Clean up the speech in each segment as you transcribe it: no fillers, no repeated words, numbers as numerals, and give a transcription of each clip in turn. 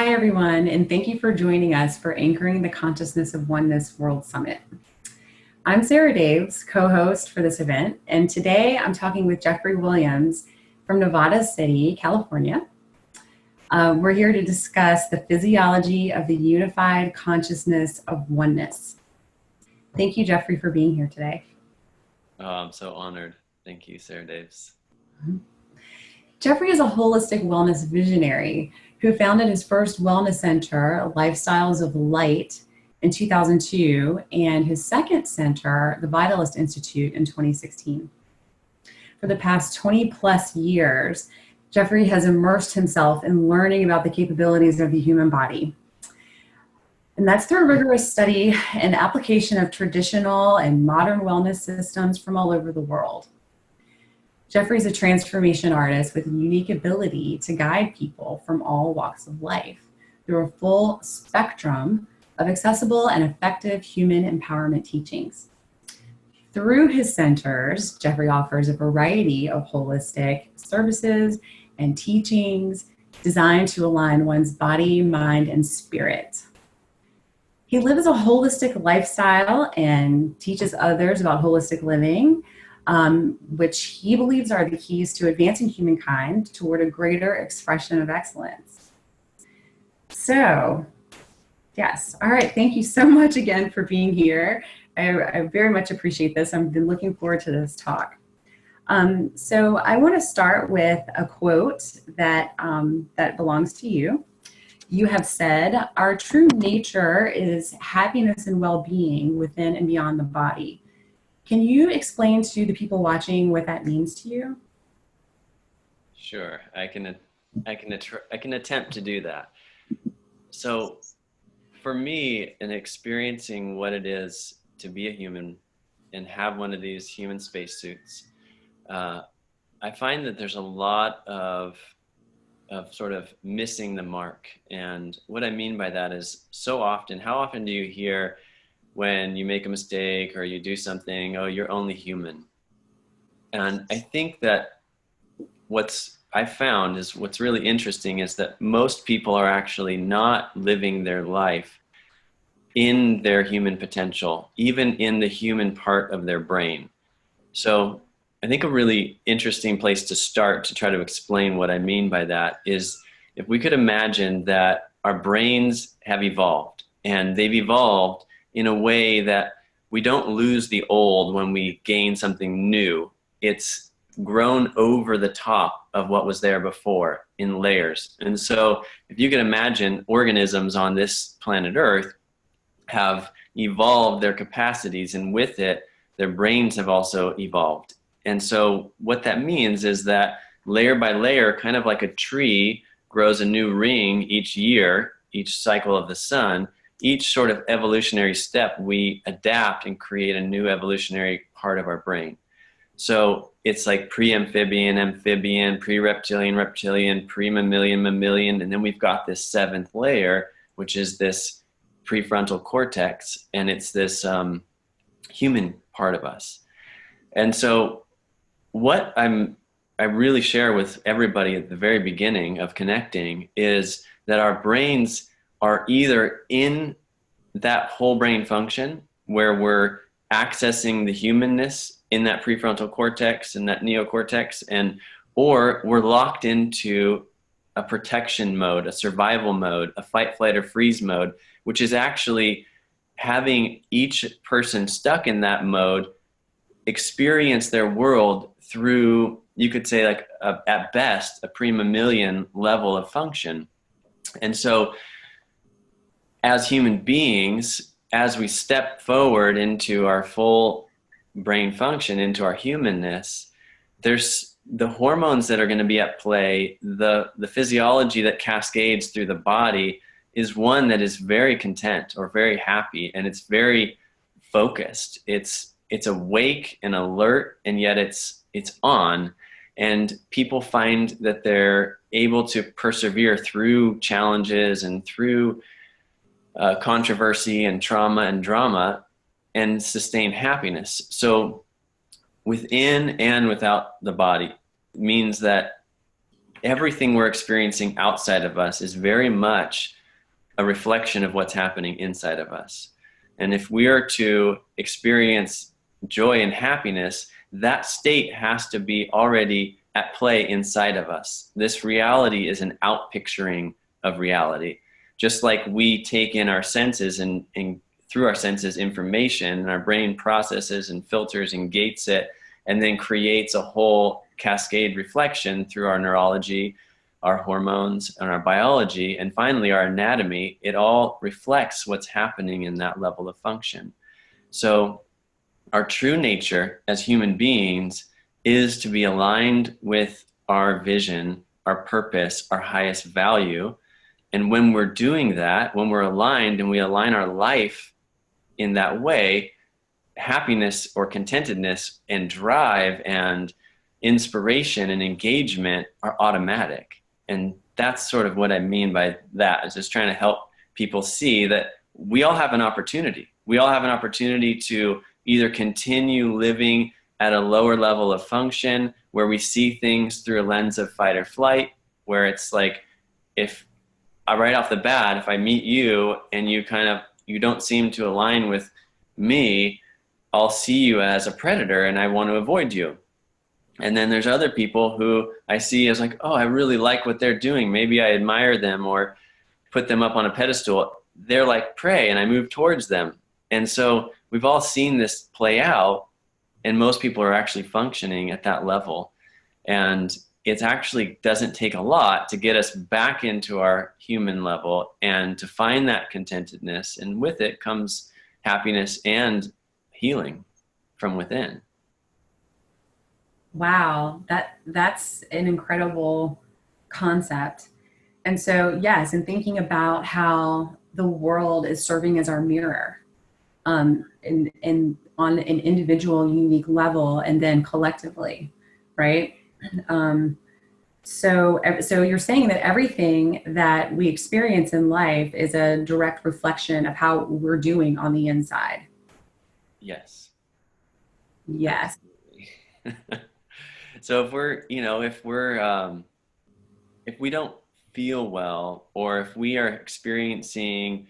Hi, everyone, and thank you for joining us for Anchoring the Consciousness of Oneness World Summit. I'm Sarah Daves, co-host for this event, and today I'm talking with Jeffrey Williams from Nevada City, California. We're here to discuss the physiology of the unified consciousness of oneness. Thank you, Jeffrey, for being here today. Oh, I'm so honored. Thank you, Sarah Daves. Jeffrey is a holistic wellness visionary who founded his first wellness center, Lifestyles of Light, in 2002, and his second center, the Vitalist Institute, in 2016. For the past 20 plus years, Jeffrey has immersed himself in learning about the capabilities of the human body. And that's through rigorous study and application of traditional and modern wellness systems from all over the world. Jeffrey's a transformation artist with a unique ability to guide people from all walks of life through a full spectrum of accessible and effective human empowerment teachings. Through his centers, Jeffrey offers a variety of holistic services and teachings designed to align one's body, mind, and spirit. He lives a holistic lifestyle and teaches others about holistic living, which he believes are the keys to advancing humankind toward a greater expression of excellence. So, yes. All right. Thank you so much again for being here. I very much appreciate this. I've been looking forward to this talk. So I want to start with a quote that belongs to you. You have said, "Our true nature is happiness and well-being within and beyond the body." Can you explain to the people watching what that means to you? Sure, I can attempt to do that. So, for me, in experiencing what it is to be a human and have one of these human spacesuits, I find that there's a lot of sort of missing the mark. And what I mean by that is, how often do you hear when you make a mistake or you do something, "Oh, you're only human"? And I think that what's really interesting is that most people are actually not living their life in their human potential, even in the human part of their brain. So I think a really interesting place to start to try to explain what I mean by that is if we could imagine that our brains have evolved, and they've evolved in a way that we don't lose the old when we gain something new. It's grown over the top of what was there before in layers. And so if you can imagine, organisms on this planet Earth have evolved their capacities, and with it, their brains have also evolved. And so what that means is that layer by layer, kind of like a tree grows a new ring each year, each cycle of the sun, each sort of evolutionary step, we adapt and create a new evolutionary part of our brain. So it's like pre-amphibian, amphibian, pre-reptilian, reptilian, pre-mammalian, mammalian, and then we've got this seventh layer, which is this prefrontal cortex, and it's this human part of us. And so what I really share with everybody at the very beginning of connecting is that our brains are either in that whole brain function where we're accessing the humanness in that prefrontal cortex and that neocortex, or we're locked into a protection mode, a survival mode, a fight, flight, or freeze mode, which is actually having each person stuck in that mode experience their world through, you could say, like at best, a pre-mammalian level of function. And so as human beings, as we step forward into our full brain function, into our humanness, there's the hormones that are going to be at play, the physiology that cascades through the body is one that is very content or very happy, and it's very focused. It's awake and alert, and yet it's on. And people find that they're able to persevere through challenges and through controversy and trauma and drama and sustain happiness. So within and without the body means that everything we're experiencing outside of us is very much a reflection of what's happening inside of us. And if we are to experience joy and happiness, that state has to be already at play inside of us. This reality is an outpicturing of reality. Just like we take in our senses and through our senses information, and our brain processes and filters and gates it, and then creates a whole cascade reflection through our neurology, our hormones, and our biology, and finally our anatomy. It all reflects what's happening in that level of function. So our true nature as human beings is to be aligned with our vision, our purpose, our highest value. And when we're doing that, when we're aligned and we align our life in that way, happiness or contentedness and drive and inspiration and engagement are automatic. And that's sort of what I mean by that, is just trying to help people see that we all have an opportunity. We all have an opportunity to either continue living at a lower level of function where we see things through a lens of fight or flight, where it's like, if right off the bat, if I meet you and you don't seem to align with me, I'll see you as a predator and I want to avoid you. And then there's other people who I see as like, oh, I really like what they're doing. Maybe I admire them or put them up on a pedestal. They're like prey and I move towards them. And so we've all seen this play out, and most people are actually functioning at that level. And it actually doesn't take a lot to get us back into our human level and to find that contentedness. And with it comes happiness and healing from within. Wow, that's an incredible concept. And so, yes, and thinking about how the world is serving as our mirror, and on an individual, unique level, and then collectively, right? So you're saying that everything that we experience in life is a direct reflection of how we're doing on the inside. Yes. Yes. So if we don't feel well, or if we are experiencing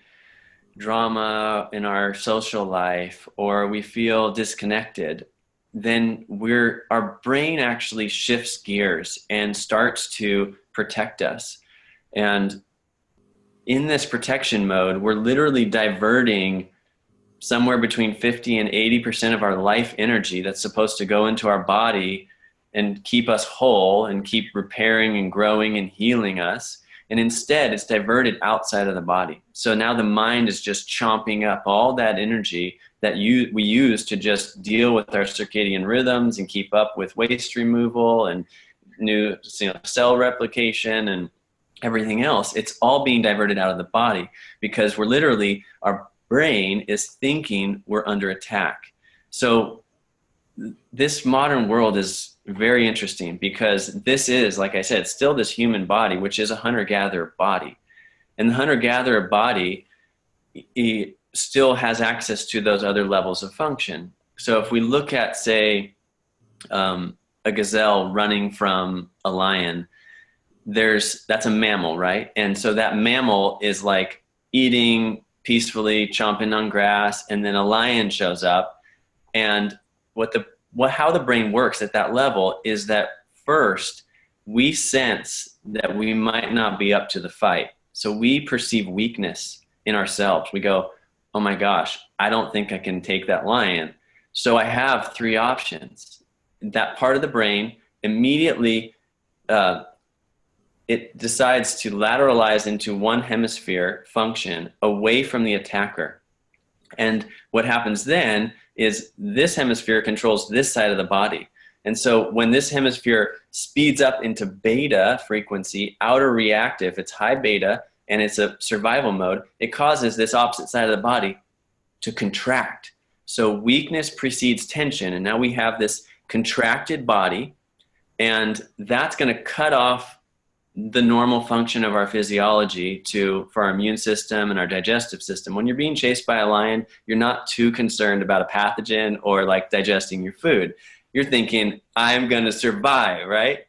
drama in our social life, or we feel disconnected, then our brain actually shifts gears and starts to protect us. And in this protection mode, we're literally diverting somewhere between 50 and 80% of our life energy that's supposed to go into our body and keep us whole and keep repairing and growing and healing us. And instead, it's diverted outside of the body. So now the mind is just chomping up all that energy that we use to just deal with our circadian rhythms and keep up with waste removal and new cell replication and everything else. It's all being diverted out of the body because our brain is thinking we're under attack. So this modern world is very interesting because this is, like I said, still this human body, which is a hunter-gatherer body. And the hunter-gatherer body still has access to those other levels of function. So if we look at, say, a gazelle running from a lion, that's a mammal, right? And so that mammal is like eating peacefully, chomping on grass, and then a lion shows up. And how the brain works at that level is that first we sense that we might not be up to the fight. So we perceive weakness in ourselves. We go, oh my gosh, I don't think I can take that lion. So I have three options. That part of the brain immediately, it decides to lateralize into one hemisphere function away from the attacker. And what happens then is this hemisphere controls this side of the body. And so when this hemisphere speeds up into beta frequency, outer reactive, it's high beta, and it's a survival mode, it causes this opposite side of the body to contract. So weakness precedes tension, and now we have this contracted body, and that's going to cut off the normal function of our physiology for our immune system and our digestive system. When you're being chased by a lion, you're not too concerned about a pathogen or like digesting your food. You're thinking, I'm going to survive, right?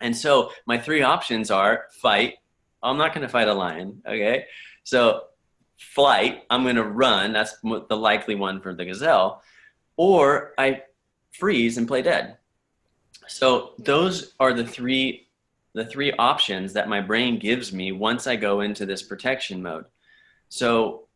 And so my three options are fight. I'm not going to fight a lion. Okay. So flight, I'm going to run. That's the likely one for the gazelle. Or I freeze and play dead. So those are the three options that my brain gives me once I go into this protection mode. So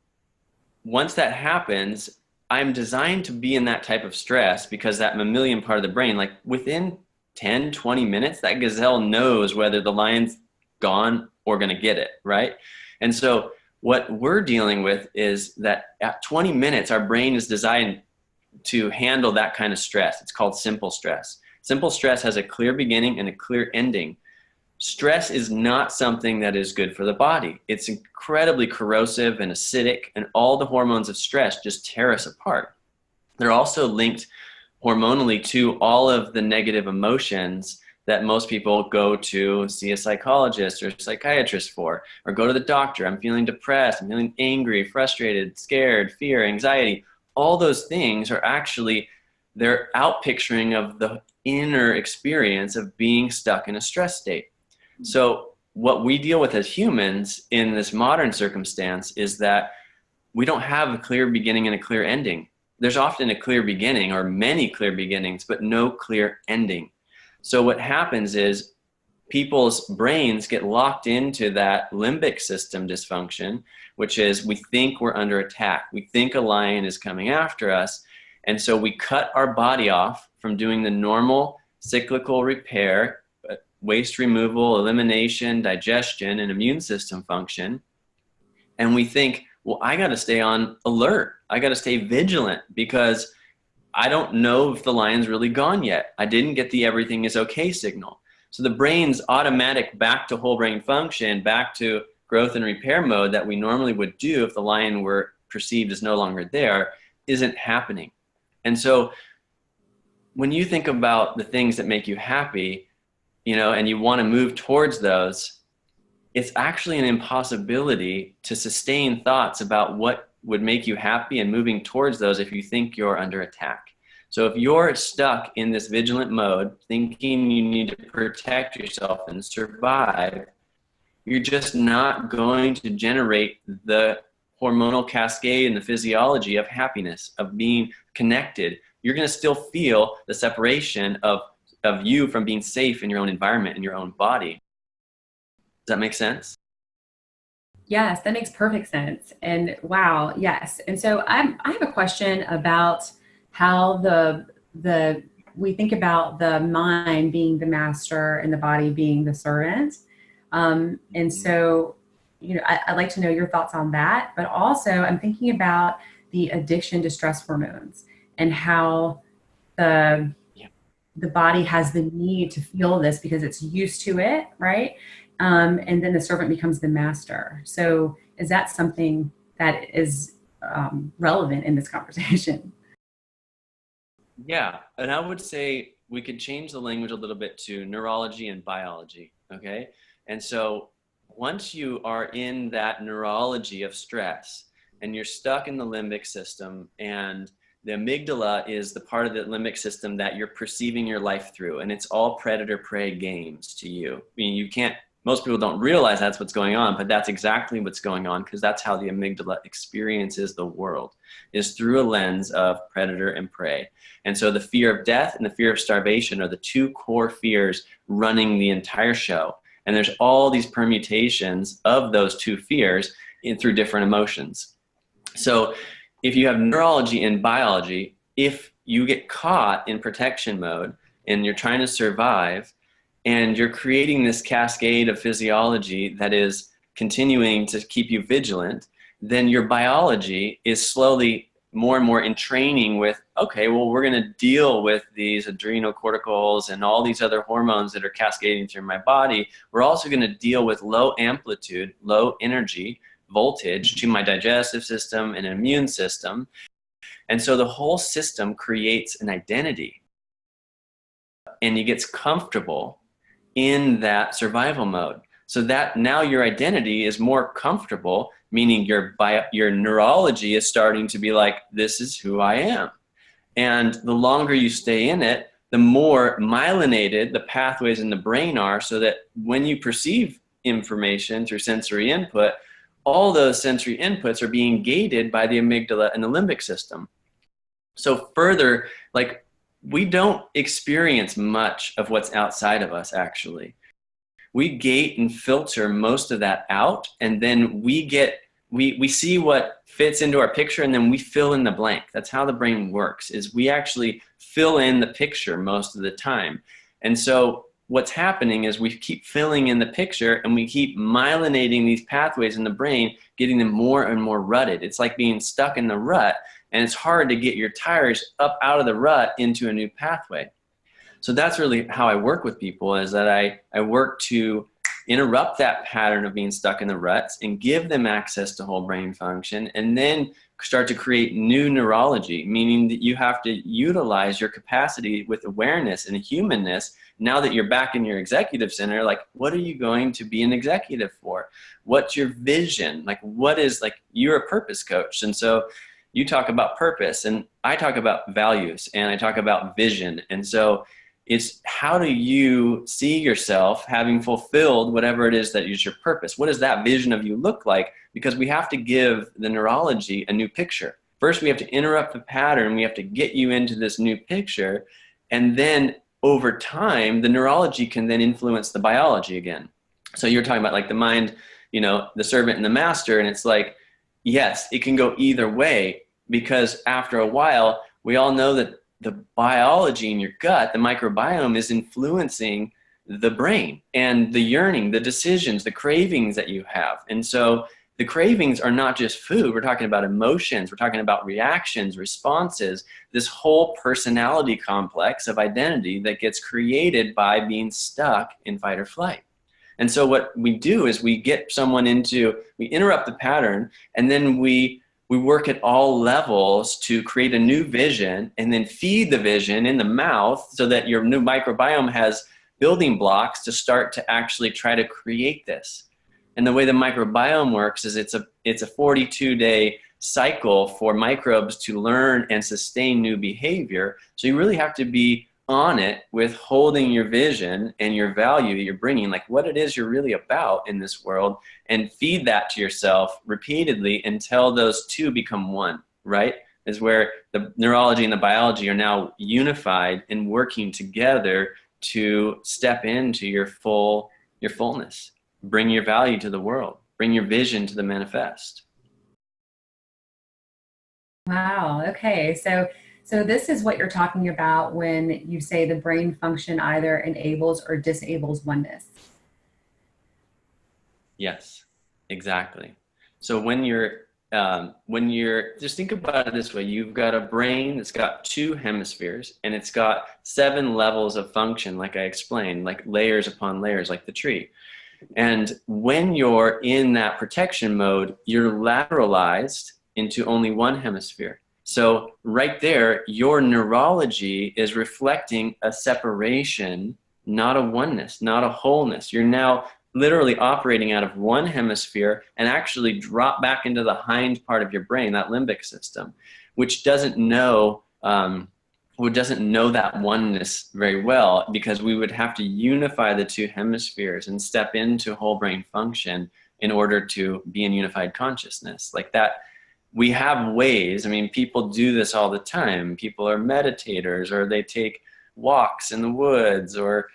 once that happens, I'm designed to be in that type of stress because that mammalian part of the brain, like within 10, 20 minutes, that gazelle knows whether the lion's gone or going to get it, right? And so what we're dealing with is that at 20 minutes, our brain is designed to handle that kind of stress. It's called simple stress. Simple stress has a clear beginning and a clear ending. Stress is not something that is good for the body. It's incredibly corrosive and acidic, and all the hormones of stress just tear us apart. They're also linked hormonally to all of the negative emotions that most people go to see a psychologist or a psychiatrist for, or go to the doctor. I'm feeling depressed, I'm feeling angry, frustrated, scared, fear, anxiety. All those things are actually, they're outpicturing of the inner experience of being stuck in a stress state. So what we deal with as humans in this modern circumstance is that we don't have a clear beginning and a clear ending. There's often a clear beginning or many clear beginnings, but no clear ending. So what happens is people's brains get locked into that limbic system dysfunction, which is we think we're under attack. We think a lion is coming after us. And so we cut our body off from doing the normal cyclical repair, waste removal, elimination, digestion, and immune system function. And we think, well, I got to stay on alert. I got to stay vigilant because I don't know if the lion's really gone yet. I didn't get the everything is okay signal. So the brain's automatic back to whole brain function, back to growth and repair mode that we normally would do if the lion were perceived as no longer there, isn't happening. And so when you think about the things that make you happy, and you want to move towards those, it's actually an impossibility to sustain thoughts about what would make you happy and moving towards those if you think you're under attack. So if you're stuck in this vigilant mode, thinking you need to protect yourself and survive, you're just not going to generate the hormonal cascade and the physiology of happiness, of being connected. You're going to still feel the separation of you from being safe in your own environment, in your own body. Does that make sense? Yes, that makes perfect sense. And wow, yes. And so I have a question about how the we think about the mind being the master and the body being the servant. And so, I'd like to know your thoughts on that. But also, I'm thinking about the addiction to stress hormones and how the the body has the need to feel this because it's used to it, right? And then the servant becomes the master. So is that something that is relevant in this conversation? Yeah, and I would say we could change the language a little bit to neurology and biology, okay? And so once you are in that neurology of stress and you're stuck in the limbic system, and the amygdala is the part of the limbic system that you're perceiving your life through, and it's all predator-prey games to you. I mean, most people don't realize that's what's going on, but that's exactly what's going on because that's how the amygdala experiences the world, is through a lens of predator and prey. And so the fear of death and the fear of starvation are the two core fears running the entire show. And there's all these permutations of those two fears through different emotions. So if you have neurology and biology, if you get caught in protection mode and you're trying to survive and you're creating this cascade of physiology that is continuing to keep you vigilant, then your biology is slowly more and more in training with, okay, well, we're going to deal with these adrenocorticals and all these other hormones that are cascading through my body. We're also going to deal with low amplitude, low energy voltage to my digestive system and immune system. And so the whole system creates an identity, and it gets comfortable in that survival mode. So that now your identity is more comfortable, meaning your neurology is starting to be like, this is who I am. And the longer you stay in it, the more myelinated the pathways in the brain are, so that when you perceive information through sensory input, all those sensory inputs are being gated by the amygdala and the limbic system. So further, like, we don't experience much of what's outside of us, actually. We gate and filter most of that out, and then we see what fits into our picture, and then we fill in the blank. That's how the brain works, is we actually fill in the picture most of the time. And so what's happening is we keep filling in the picture, and we keep myelinating these pathways in the brain, getting them more and more rutted. It's like being stuck in the rut, and it's hard to get your tires up out of the rut into a new pathway. So that's really how I work with people, is that I work to interrupt that pattern of being stuck in the ruts and give them access to whole brain function, and then start to create new neurology, meaning that you have to utilize your capacity with awareness and humanness. Now that you're back in your executive center, like, what are you going to be an executive for? What's your vision? Like, what is, like, you're a purpose coach. And so you talk about purpose, and I talk about values, and I talk about vision. And so it's, how do you see yourself having fulfilled whatever it is that is your purpose? What does that vision of you look like? Because we have to give the neurology a new picture. First, we have to interrupt the pattern. We have to get you into this new picture. And then over time, the neurology can then influence the biology again. So you're talking about, like, the mind, you know, the servant and the master. And it's like, yes, it can go either way, because after a while, we all know that the biology in your gut, the microbiome, is influencing the brain and the yearning, the decisions, the cravings that you have. And so the cravings are not just food. We're talking about emotions. We're talking about reactions, responses, this whole personality complex of identity that gets created by being stuck in fight or flight. And so what we do is we get someone into, we interrupt the pattern, and then we work at all levels to create a new vision, and then feed the vision in the mouth so that your new microbiome has building blocks to start to actually try to create this. And the way the microbiome works is it's a 42-day cycle for microbes to learn and sustain new behavior. So you really have to be on it with holding your vision and your value that you're bringing, like what it is you're really about in this world, and feed that to yourself repeatedly until those two become one, right? Is where the neurology and the biology are now unified and working together to step into your fullness, bring your value to the world, bring your vision to the manifest. Wow. Okay. So this is what you're talking about when you say the brain function either enables or disables oneness. Yes, exactly. So when you're just think about it this way: you've got a brain that's got two hemispheres, and it's got 7 levels of function, like I explained, like layers upon layers, like the tree. And when you're in that protection mode, you're lateralized into only one hemisphere. So right there, your neurology is reflecting a separation, not a oneness, not a wholeness. You're now literally operating out of one hemisphere and actually drop back into the hind part of your brain, that limbic system, which doesn't know that oneness very well, because we would have to unify the two hemispheres and step into whole brain function in order to be in unified consciousness. Like that, we have ways. I mean, people do this all the time. People are meditators, or they take walks in the woods, or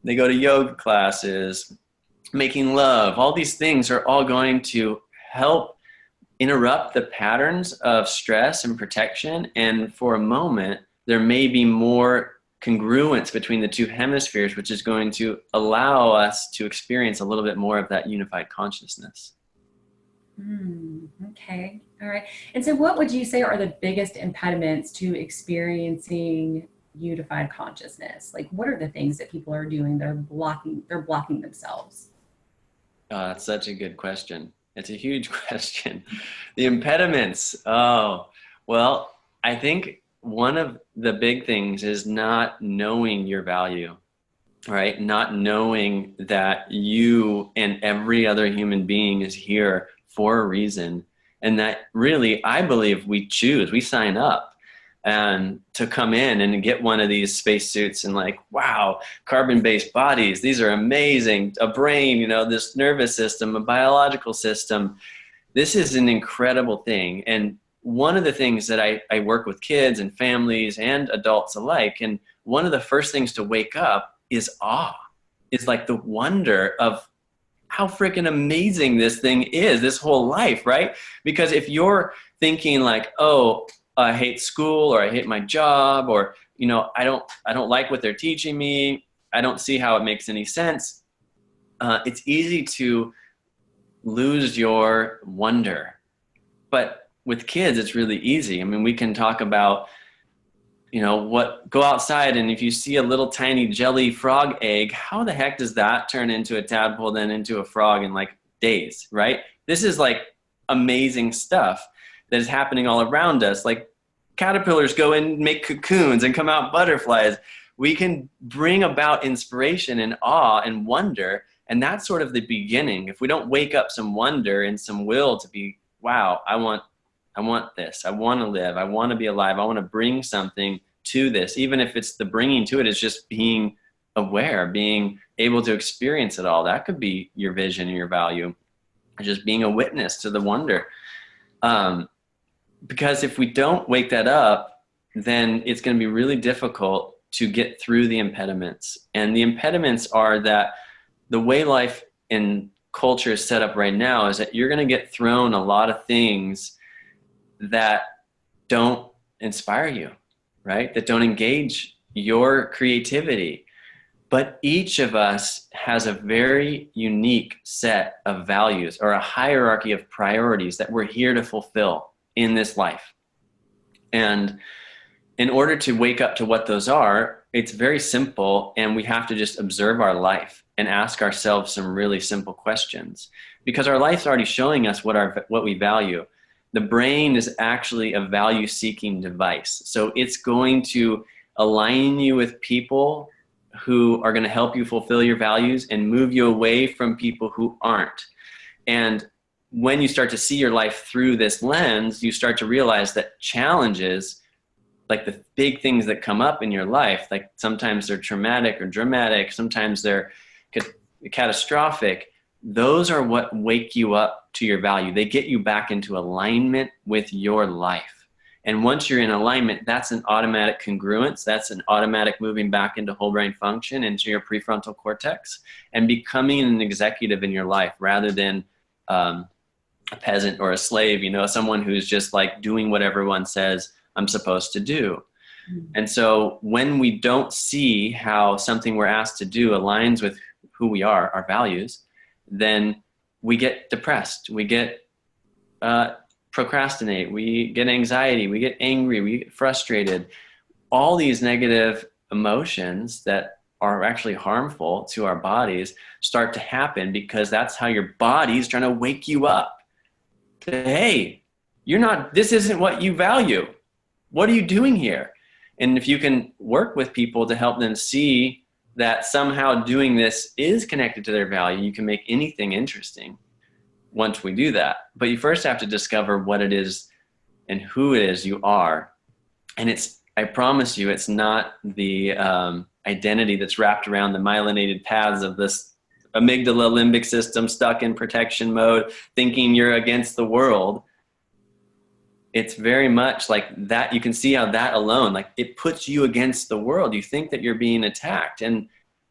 they go to yoga classes, making love. All these things are all going to help interrupt the patterns of stress and protection. And for a moment, there may be more congruence between the two hemispheres, which is going to allow us to experience a little bit more of that unified consciousness. Okay. All right. And so what would you say are the biggest impediments to experiencing unified consciousness? Like, what are the things that people are doing that are blocking themselves? That's such a good question. It's a huge question. The impediments. Oh, well, I think one of the big things is not knowing your value, right? Not knowing that you and every other human being is here for a reason. And that really, I believe we choose, we sign up. and to come in and get one of these spacesuits and like, wow, carbon-based bodies, these are amazing. A brain, you know, this nervous system, a biological system. This is an incredible thing. And one of the things that I work with kids and families and adults alike, and one of the first things to wake up is awe, is like the wonder of how freaking amazing this thing is, this whole life, right? Because if you're thinking like, oh, I hate school, or I hate my job, or, you know, I don't like what they're teaching me, I don't see how it makes any sense, it's easy to lose your wonder. But with kids, it's really easy. I mean, we can talk about, you know, go outside, and if you see a little tiny jelly frog egg, how the heck does that turn into a tadpole, then into a frog in like days, right? This is like amazing stuff that is happening all around us. Like caterpillars go and make cocoons and come out butterflies. We can bring about inspiration and awe and wonder, and that's sort of the beginning. If we don't wake up some wonder and some will to be, wow, I want this, I want to live, I want to be alive, I want to bring something to this. Even if it's the bringing to it is just being aware, being able to experience it all. That could be your vision and your value, just being a witness to the wonder. Because if we don't wake that up, then it's going to be really difficult to get through the impediments. And the impediments are that the way life and culture is set up right now is that you're going to get thrown a lot of things that don't inspire you, right? That don't engage your creativity. But each of us has a very unique set of values, or a hierarchy of priorities that we're here to fulfill in this life. And in order to wake up to what those are, it's very simple, and we have to just observe our life and ask ourselves some really simple questions, because our life's already showing us what we value. The brain is actually a value-seeking device. So it's going to align you with people who are going to help you fulfill your values and move you away from people who aren't. And when you start to see your life through this lens, you start to realize that challenges, like the big things that come up in your life, like sometimes they're traumatic or dramatic, sometimes they're catastrophic, those are what wake you up to your value. They get you back into alignment with your life. And once you're in alignment, that's an automatic congruence. That's an automatic moving back into whole brain function, into your prefrontal cortex, and becoming an executive in your life rather than a peasant or a slave, you know, someone who's just like doing what everyone says I'm supposed to do. Mm-hmm. And so when we don't see how something we're asked to do aligns with who we are, our values, then we get depressed, we get procrastinate, we get anxiety, we get angry, we get frustrated. All these negative emotions that are actually harmful to our bodies start to happen, because that's how your body's trying to wake you up. Hey, this isn't what you value. What are you doing here? And if you can work with people to help them see that somehow doing this is connected to their value, you can make anything interesting once we do that. But you first have to discover what it is and who it is you are. And I promise you, it's not the identity that's wrapped around the myelinated paths of this amygdala limbic system stuck in protection mode, thinking you're against the world. It's very much like that. You can see how that alone, like, it puts you against the world. You think that you're being attacked. And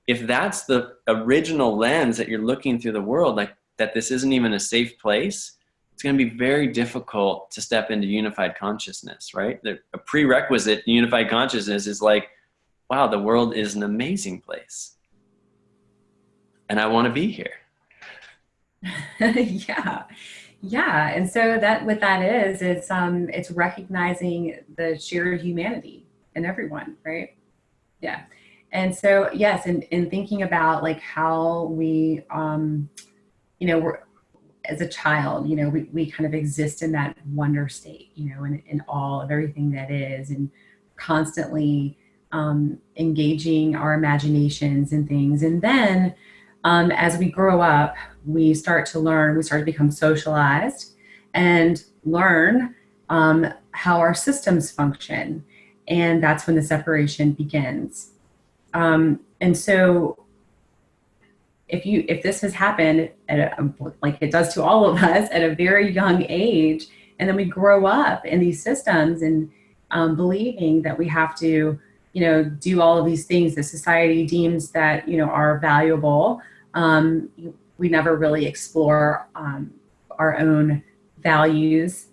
if that's the original lens that you're looking through the world, like that this isn't even a safe place, it's going to be very difficult to step into unified consciousness, right? A prerequisite to unified consciousness is like, wow, the world is an amazing place. And I want to be here. Yeah. Yeah. And so what that is, it's recognizing the shared humanity in everyone, right? Yeah. And so, yes, and thinking about like how we, we're, as a child, we kind of exist in that wonder state, in awe of everything that is, and constantly engaging our imaginations and things. And then as we grow up, we start to become socialized and learn how our systems function. And that's when the separation begins. And so if this has happened at like it does to all of us at a very young age, and then we grow up in these systems and believing that we have to, do all of these things that society deems that are valuable, um, we never really explore our own values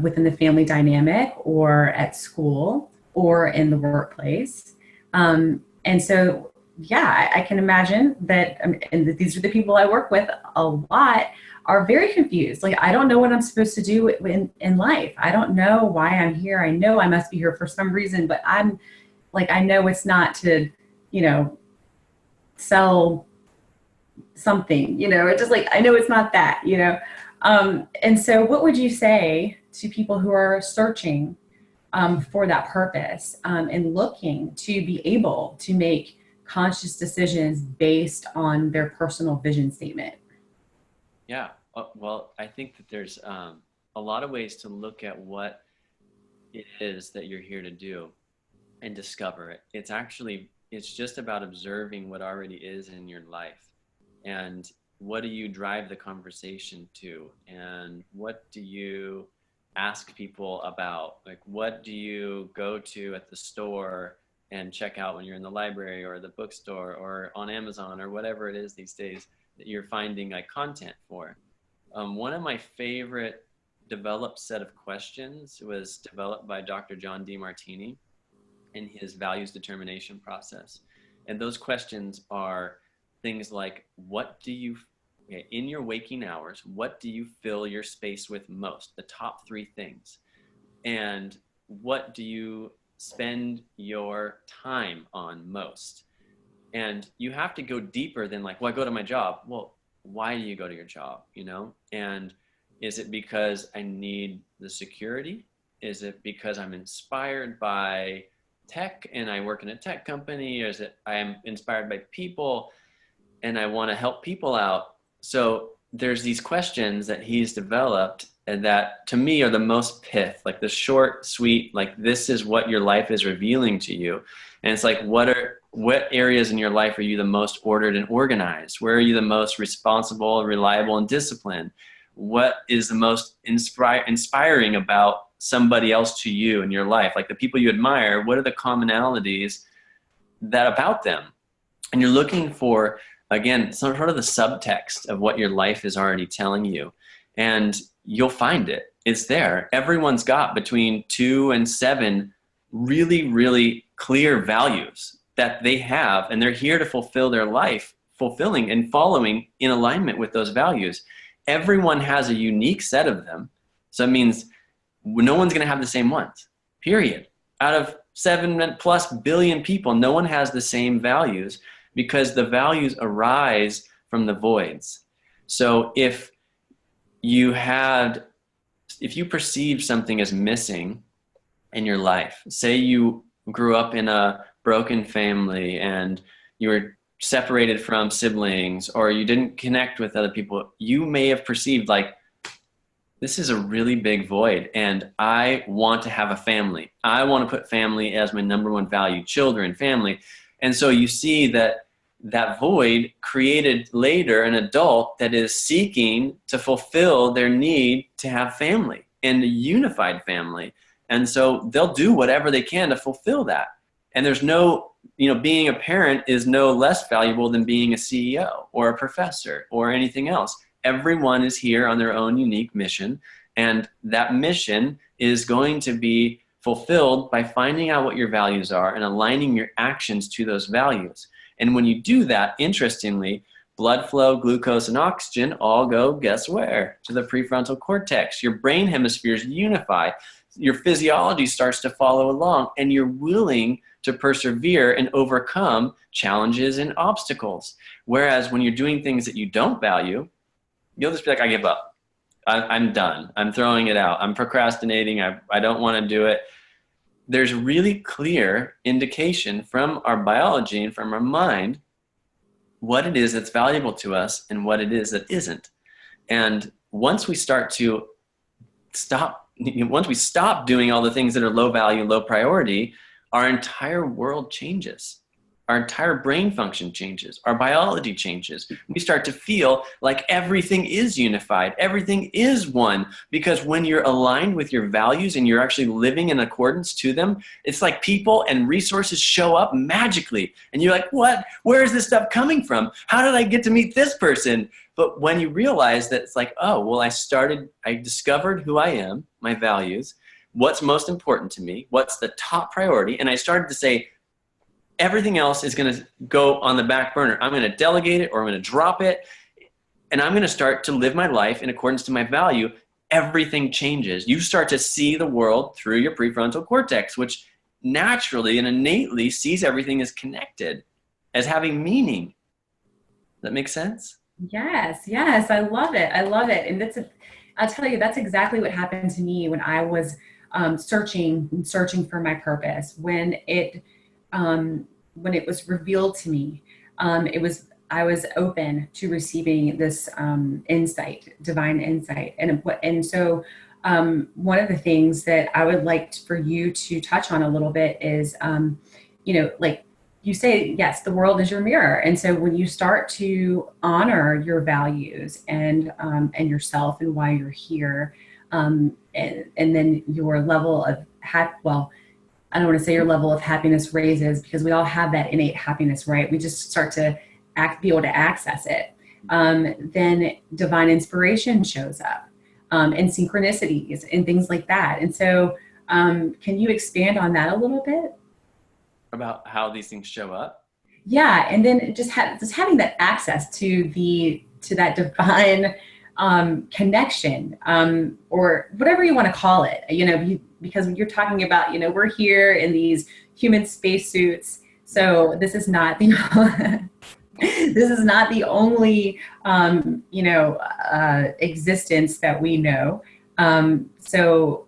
within the family dynamic or at school or in the workplace. And so yeah, I can imagine that, and these are the people I work with a lot, are very confused. Like, I don't know what I'm supposed to do in life. I don't know why I'm here. I know I must be here for some reason, but I'm like, I know it's not to, you know, sell something, it's just like, I know it's not that. And so what would you say to people who are searching for that purpose and looking to be able to make conscious decisions based on their personal vision statement? Yeah. Well, I think that there's a lot of ways to look at what it is that you're here to do and discover it. It's just about observing what already is in your life. And what do you drive the conversation to? And what do you ask people about? Like, what do you go to at the store and check out when you're in the library or the bookstore or on Amazon or whatever it is these days that you're finding like content for? One of my favorite developed set of questions was developed by Dr. John Demartini in his values determination process. And those questions are things like, in your waking hours, what do you fill your space with most? The top three things. And what do you spend your time on most? And you have to go deeper than like, well, I go to my job. Well, why do you go to your job? And is it because I need the security? Is it because I'm inspired by tech and I work in a tech company? Or is it I am inspired by people and I want to help people out? So there's these questions that he's developed and that to me are the most pith, like the short, sweet, like this is what your life is revealing to you. And it's like, what areas in your life are you the most ordered and organized? Where are you the most responsible, reliable, and disciplined? What is the most inspiring about somebody else to you in your life? Like the people you admire, what are the commonalities that about them? And you're looking for, again, some sort of the subtext of what your life is already telling you. And you'll find it. It's there. Everyone's got between 2 and 7 really, really clear values that they have, and they're here to fulfill their life, fulfilling and following in alignment with those values. Everyone has a unique set of them. So it means no one's going to have the same ones, period. Out of 7+ billion people, no one has the same values because the values arise from the voids. So if you perceive something as missing in your life, say you grew up in a broken family and you were separated from siblings or you didn't connect with other people, you may have perceived like, this is a really big void and I want to have a family. I want to put family as my number one value, children, family. And so you see that void created later an adult that is seeking to fulfill their need to have family and a unified family. And so they'll do whatever they can to fulfill that. And there's no, being a parent is no less valuable than being a CEO or a professor or anything else. Everyone is here on their own unique mission. And that mission is going to be fulfilled by finding out what your values are and aligning your actions to those values. And when you do that, interestingly, blood flow, glucose, and oxygen all go, guess where? To the prefrontal cortex. Your brain hemispheres unify. Your physiology starts to follow along, and you're willing to persevere and overcome challenges and obstacles. Whereas when you're doing things that you don't value, you'll just be like, I give up. I'm done. I'm throwing it out. I'm procrastinating. I don't want to do it. There's really clear indication from our biology and from our mind what it is that's valuable to us and what it is that isn't. And once we start to stop once we stop doing all the things that are low value, low priority, our entire world changes. Our entire brain function changes. Our biology changes. We start to feel like everything is unified. Everything is one. Because when you're aligned with your values and you're actually living in accordance to them, it's like people and resources show up magically. And you're like, what? Where is this stuff coming from? How did I get to meet this person? But when you realize that it's like, oh, well, I discovered who I am, my values, what's most important to me, what's the top priority, and I started to say, everything else is going to go on the back burner. I'm going to delegate it, or I'm going to drop it, and I'm going to start to live my life in accordance to my value. Everything changes. You start to see the world through your prefrontal cortex, which naturally and innately sees everything as connected, as having meaning. Does that make sense? Yes, yes, I love it. I love it. And I'll tell you, that's exactly what happened to me when I was searching for my purpose. When it was revealed to me, I was open to receiving this insight, divine insight, and so one of the things that I would like for you to touch on a little bit is, like you say, yes, the world is your mirror, and so when you start to honor your values and yourself and why you're here, and then your level of I don't want to say your level of happiness raises, because we all have that innate happiness, right? We just start to be able to access it. Then divine inspiration shows up, and synchronicities and things like that. And so, can you expand on that a little bit? About how these things show up? Yeah, and then just having that access to that divine connection, or whatever you want to call it, because you're talking about, we're here in these human spacesuits. So this is not the this is not the only existence that we know. So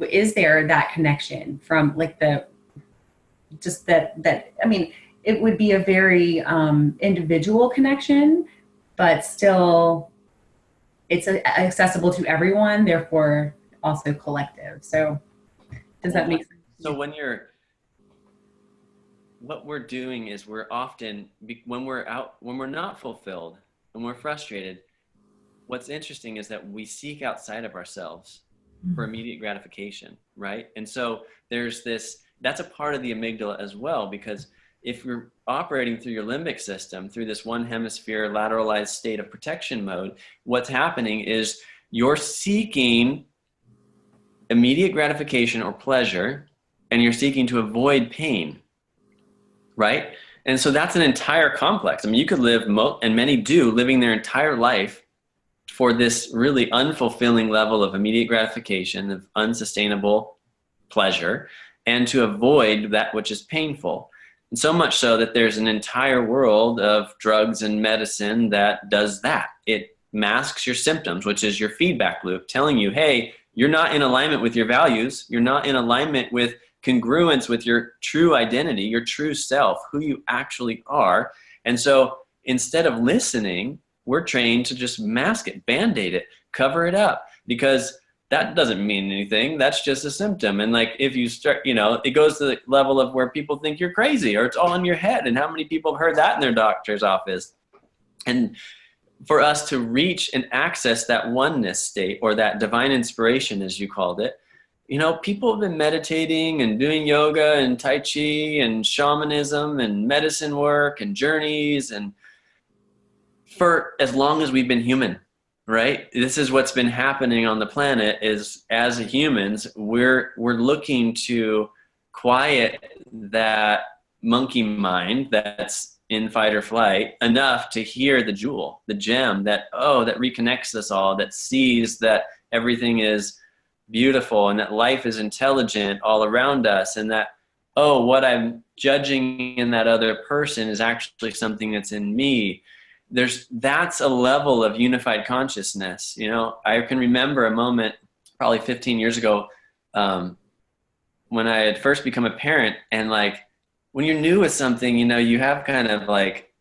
is there that connection from like it would be a very individual connection, but still it's accessible to everyone, therefore also collective. So does that make sense? So what we're doing is we're often, when we're not fulfilled, when we're frustrated, what's interesting is that we seek outside of ourselves for immediate gratification, right? And so that's a part of the amygdala as well, because if you're operating through your limbic system, through this one hemisphere lateralized state of protection mode, what's happening is you're seeking immediate gratification or pleasure, and you're seeking to avoid pain, right? And so that's an entire complex. I mean, you could live, and many do, living their entire life for this really unfulfilling level of immediate gratification, of unsustainable pleasure, and to avoid that which is painful. And so much so that there's an entire world of drugs and medicine that does that. It masks your symptoms, which is your feedback loop, telling you, hey, you're not in alignment with your values. You're not in alignment with congruence with your true identity, your true self, who you actually are. And so instead of listening, we're trained to just mask it, band-aid it, cover it up, because that doesn't mean anything. That's just a symptom. And like, if you start, it goes to the level of where people think you're crazy or it's all in your head. And how many people have heard that in their doctor's office? And for us to reach and access that oneness state, or that divine inspiration, as you called it, people have been meditating and doing yoga and Tai Chi and shamanism and medicine work and journeys, and for as long as we've been human. Right? This is what's been happening on the planet, is as humans, we're looking to quiet that monkey mind that's in fight or flight enough to hear the jewel, the gem that reconnects us all, that sees that everything is beautiful and that life is intelligent all around us, and that, what I'm judging in that other person is actually something that's in me. That's a level of unified consciousness. I can remember a moment probably 15 years ago, when I had first become a parent, and like, when you're new with something, you have kind of like,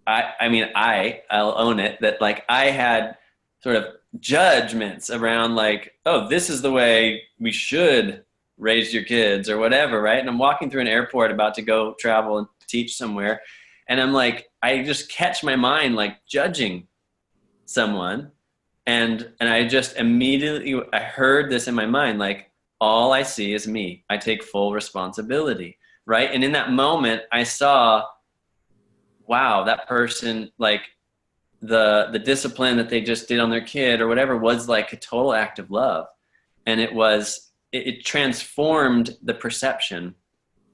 I'll own it, that like I had sort of judgments around like, oh, this is the way we should raise your kids or whatever, right? And I'm walking through an airport about to go travel and teach somewhere, and I'm like, I just catch my mind like judging someone, and I just immediately, I heard this in my mind, like, all I see is me. I take full responsibility, right? And in that moment, I saw, wow, that person, like, the discipline that they just did on their kid or whatever was like a total act of love. And it transformed the perception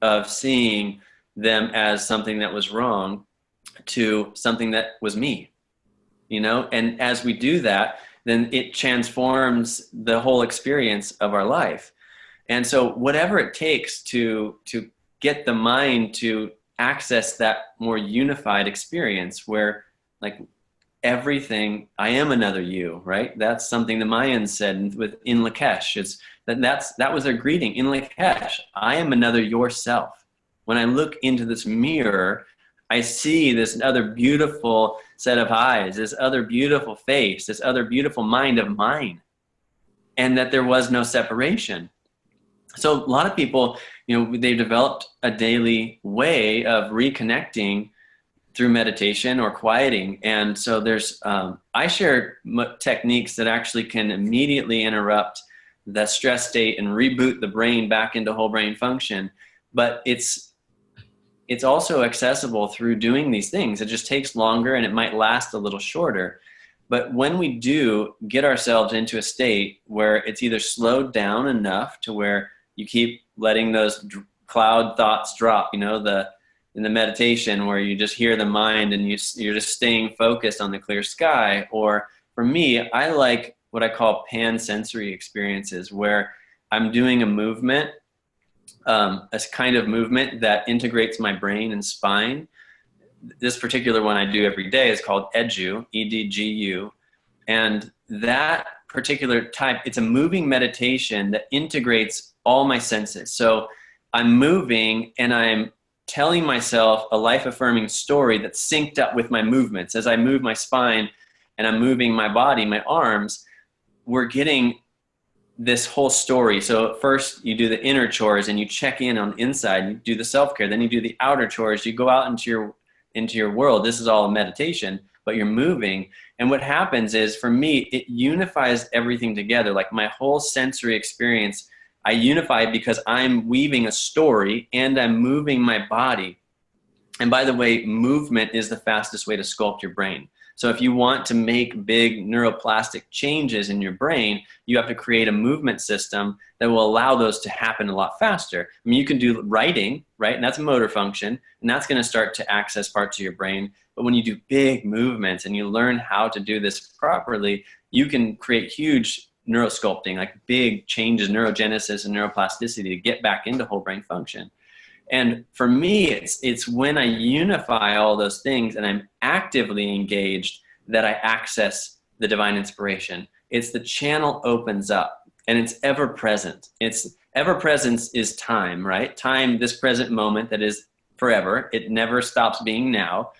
of seeing them as something that was wrong to something that was me, you know? And as we do that, then it transforms the whole experience of our life. And so whatever it takes to get the mind to access that more unified experience where, like, everything, I am another you, right? That's something the Mayans said in Lakesh. That was their greeting in Lakesh. I am another yourself. When I look into this mirror, I see this other beautiful set of eyes, this other beautiful face, this other beautiful mind of mine, and that there was no separation. So a lot of people, they've developed a daily way of reconnecting through meditation or quieting. And so I share techniques that actually can immediately interrupt the stress state and reboot the brain back into whole brain function. But it's also accessible through doing these things. It just takes longer and it might last a little shorter. But when we do get ourselves into a state where it's either slowed down enough to where you keep letting those cloud thoughts drop, in the meditation where you just hear the mind and you're just staying focused on the clear sky. Or for me, I like what I call pan-sensory experiences where I'm doing a movement, a kind of movement that integrates my brain and spine. This particular one I do every day is called EDGU, EDGU. And that particular type, it's a moving meditation that integrates all my senses. So I'm moving and I'm telling myself a life-affirming story that's synced up with my movements. As I move my spine and I'm moving my body, my arms, we're getting this whole story. So first you do the inner chores and you check in on the inside, you do the self-care, then you do the outer chores, you go out into your world. This is all a meditation, but you're moving. And what happens is, for me, it unifies everything together. Like my whole sensory experience, I unify because I'm weaving a story and I'm moving my body. And by the way, movement is the fastest way to sculpt your brain. So if you want to make big neuroplastic changes in your brain, you have to create a movement system that will allow those to happen a lot faster. I mean, you can do writing, right? And that's a motor function, and that's going to start to access parts of your brain. But when you do big movements and you learn how to do this properly, you can create huge neurosculpting, like big changes, neurogenesis and neuroplasticity to get back into whole brain function. And for me, it's when I unify all those things and I'm actively engaged that I access the divine inspiration. It's the channel opens up and it's ever present. It's ever presence is time, right? Time, this present moment that is forever. It never stops being now.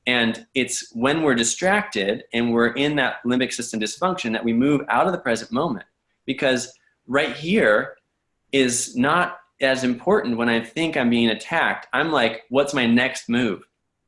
And it's when we're distracted and we're in that limbic system dysfunction that we move out of the present moment. Because right here is not as important. When I think I'm being attacked, I'm like, what's my next move,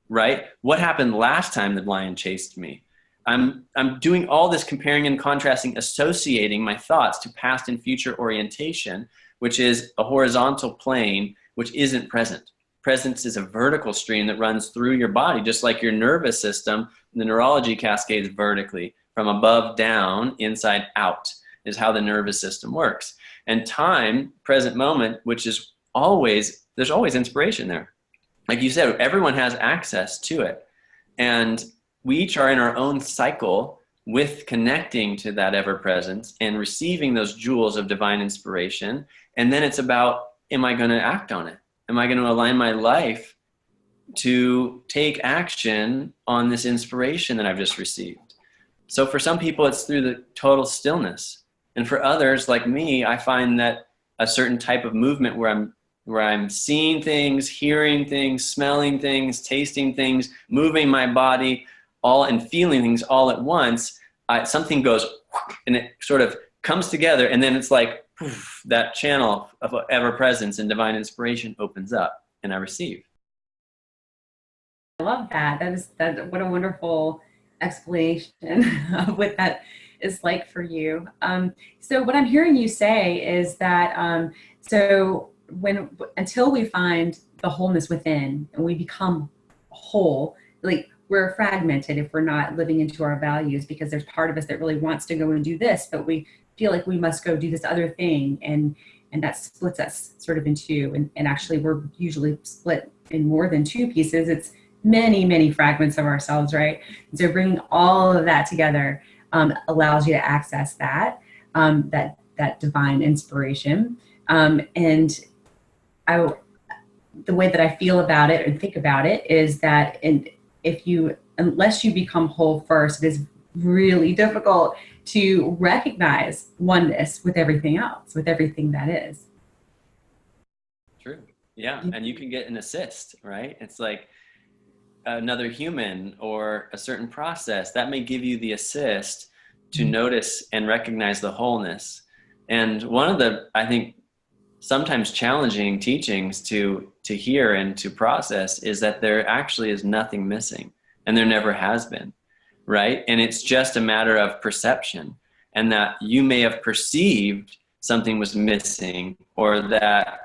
right? What happened last time the lion chased me? I'm doing all this comparing and contrasting, associating my thoughts to past and future orientation, which is a horizontal plane, which isn't present. Presence is a vertical stream that runs through your body, just like your nervous system. The neurology cascades vertically from above down, inside out, is how the nervous system works. And time, present moment, which is always, there's always inspiration there. Like you said, everyone has access to it. And we each are in our own cycle with connecting to that ever presence and receiving those jewels of divine inspiration. And then it's about, am I going to act on it? Am I going to align my life to take action on this inspiration that I've just received? So for some people, it's through the total stillness. And for others, like me, I find that a certain type of movement where I'm seeing things, hearing things, smelling things, tasting things, moving my body, all and feeling things all at once, something goes and it sort of comes together, and then it's like poof, that channel of ever presence and divine inspiration opens up, and I receive. I love that. What a wonderful explanation of what that is like for you. So what I'm hearing you say is that so when until we find the wholeness within and we become whole, like we're fragmented if we're not living into our values, because there's part of us that really wants to go and do this, but we feel like we must go do this other thing, and that splits us sort of in two. And actually we're usually split in more than two pieces. It's many, many fragments of ourselves, right? And so bringing all of that together allows you to access that, that divine inspiration. And the way that I feel about it and think about it is that unless you become whole first, it is really difficult to recognize oneness with everything else, with everything that is. True. Yeah. And you can get an assist, right? It's like another human or a certain process that may give you the assist to notice and recognize the wholeness. And one of the, I think, sometimes challenging teachings to hear and to process is that there actually is nothing missing, and there never has been, right? And it's just a matter of perception, and that you may have perceived something was missing, or that,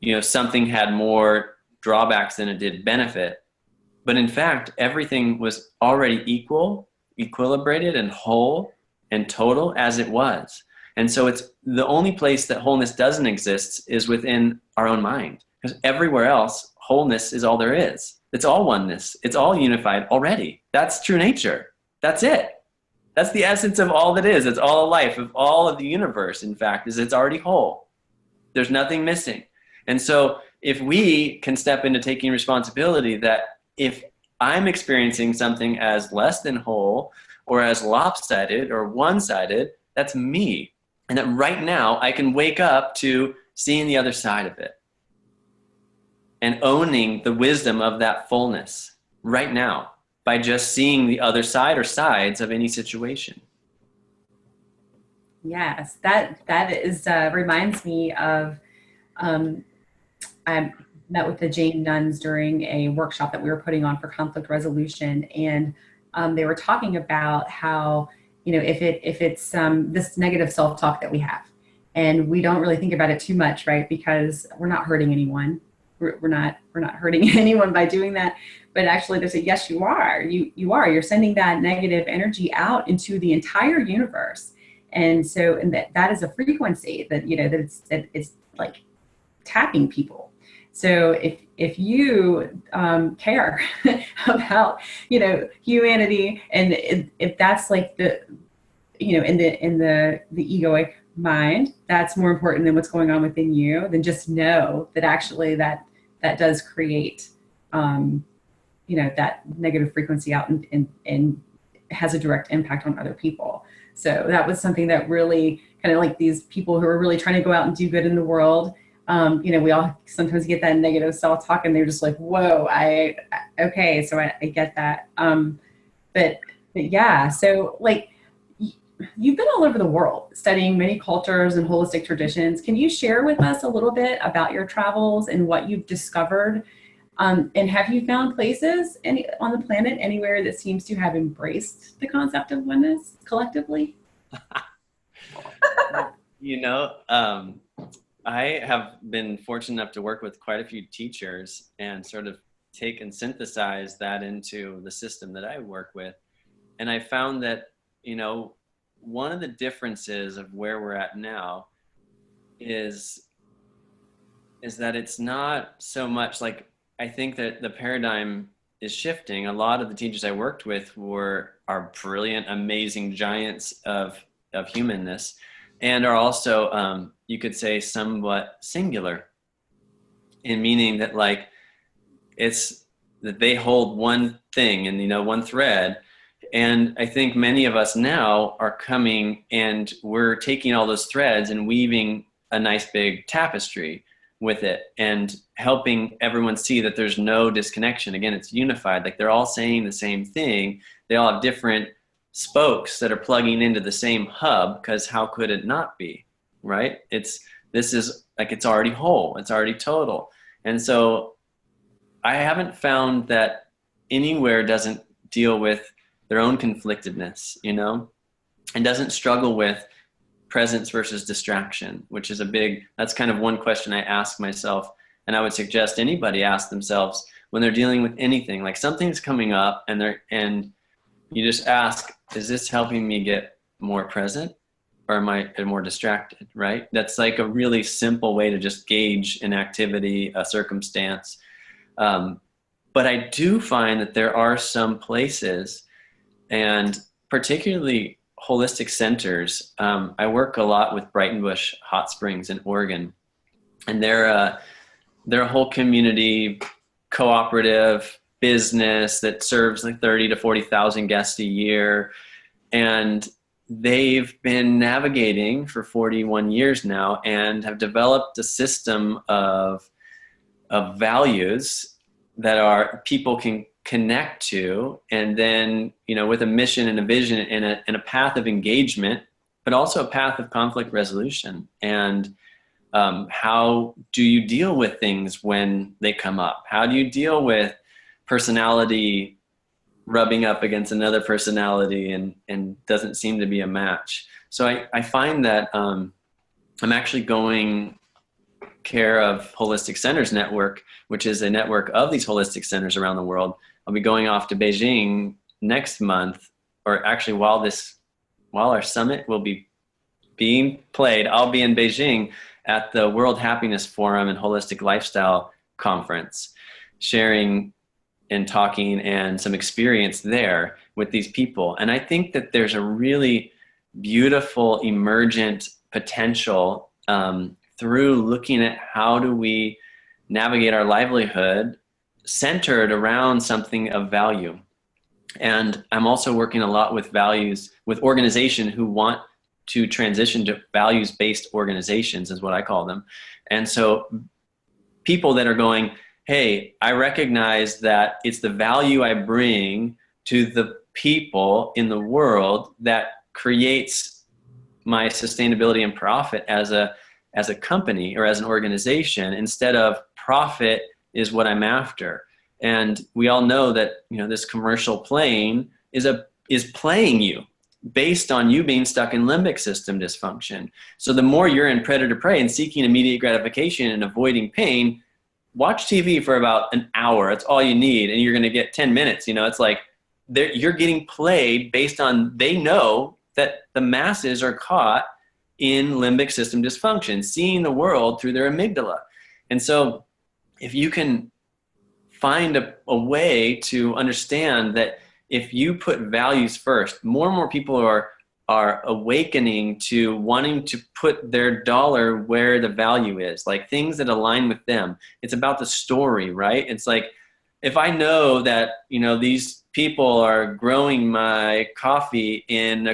you know, something had more drawbacks than it did benefit. But in fact, everything was already equilibrated and whole and total as it was. And so it's the only place that wholeness doesn't exist is within our own mind, because everywhere else, wholeness is all there is. It's all oneness. It's all unified already. That's true nature. That's it. That's the essence of all that is. It's all a life of all of the universe, in fact, is it's already whole. There's nothing missing. And so if we can step into taking responsibility that if I'm experiencing something as less than whole or as lopsided or one-sided, that's me. And that right now I can wake up to seeing the other side of it and owning the wisdom of that fullness right now by just seeing the other side or sides of any situation. Yes, that is reminds me of I met with the Jain nuns during a workshop that we were putting on for conflict resolution, and they were talking about how, you know, if it's this negative self-talk that we have, and we don't really think about it too much, right? Because we're not hurting anyone. We're not hurting anyone by doing that. But actually, they say, yes, you are. You are. You're sending that negative energy out into the entire universe, and so that is a frequency that, you know, that it's like tapping people. So if you care about, you know, humanity, and if that's like the, you know, in the egoic mind, that's more important than what's going on within you, then just know that actually that does create, you know, that negative frequency out and has a direct impact on other people. So that was something that really kind of like these people who are really trying to go out and do good in the world. You know, we all sometimes get that negative self-talk, and they're just like, whoa, okay, so I get that. But yeah, so like you've been all over the world studying many cultures and holistic traditions. Can you share with us a little bit about your travels and what you've discovered? And have you found places on the planet anywhere that seems to have embraced the concept of oneness collectively? You know, I have been fortunate enough to work with quite a few teachers and sort of take and synthesize that into the system that I work with. And I found that, you know, one of the differences of where we're at now is that it's not so much like, I think that the paradigm is shifting. A lot of the teachers I worked with are brilliant, amazing giants of humanness, and are also, you could say, somewhat singular, in meaning that like it's that they hold one thing and, you know, one thread. And I think many of us now are coming and we're taking all those threads and weaving a nice big tapestry with it and helping everyone see that there's no disconnection. Again, it's unified. Like they're all saying the same thing. They all have different spokes that are plugging into the same hub, because how could it not be, right? This is like, it's already whole, it's already total. And so I haven't found that anywhere doesn't deal with their own conflictedness, you know, and doesn't struggle with presence versus distraction, which is that's kind of one question I ask myself. And I would suggest anybody ask themselves when they're dealing with anything, like something's coming up and you just ask, is this helping me get more present, or am I more distracted, right? That's like a really simple way to just gauge an activity, a circumstance. But I do find that there are some places, and particularly holistic centers. I work a lot with Brighton Bush Hot Springs in Oregon, and they're a whole community cooperative business that serves like 30 to 40,000 guests a year. And they've been navigating for 41 years now and have developed a system of values that people can connect to, and then, you know, with a mission and a vision and a path of engagement, but also a path of conflict resolution. And how do you deal with things when they come up? How do you deal with personality rubbing up against another personality and doesn't seem to be a match? So I find that I'm actually going care of Holistic Centers Network, which is a network of these holistic centers around the world. I'll be going off to Beijing next month, or actually while our summit will be being played, I'll be in Beijing at the World Happiness Forum and Holistic Lifestyle Conference, sharing and talking and some experience there with these people. And I think that there's a really beautiful emergent potential through looking at how do we navigate our livelihood centered around something of value. And I'm also working a lot with organizations who want to transition to values-based organizations, is what I call them. And so people that are going, hey, I recognize that it's the value I bring to the people in the world that creates my sustainability and profit as a company or as an organization, instead of profit is what I'm after. And we all know that, you know, this commercial plane is playing you based on you being stuck in limbic system dysfunction. So the more you're in predator prey and seeking immediate gratification and avoiding pain, watch TV for about an hour. That's all you need, and you're going to get 10 minutes. You know, it's like you're getting played based on, they know that the masses are caught in limbic system dysfunction, seeing the world through their amygdala. And so if you can find a way to understand that if you put values first, more and more people are awakening to wanting to put their dollar where the value is, like things that align with them. It's about the story, right? It's like, if I know that, you know, these people are growing my coffee in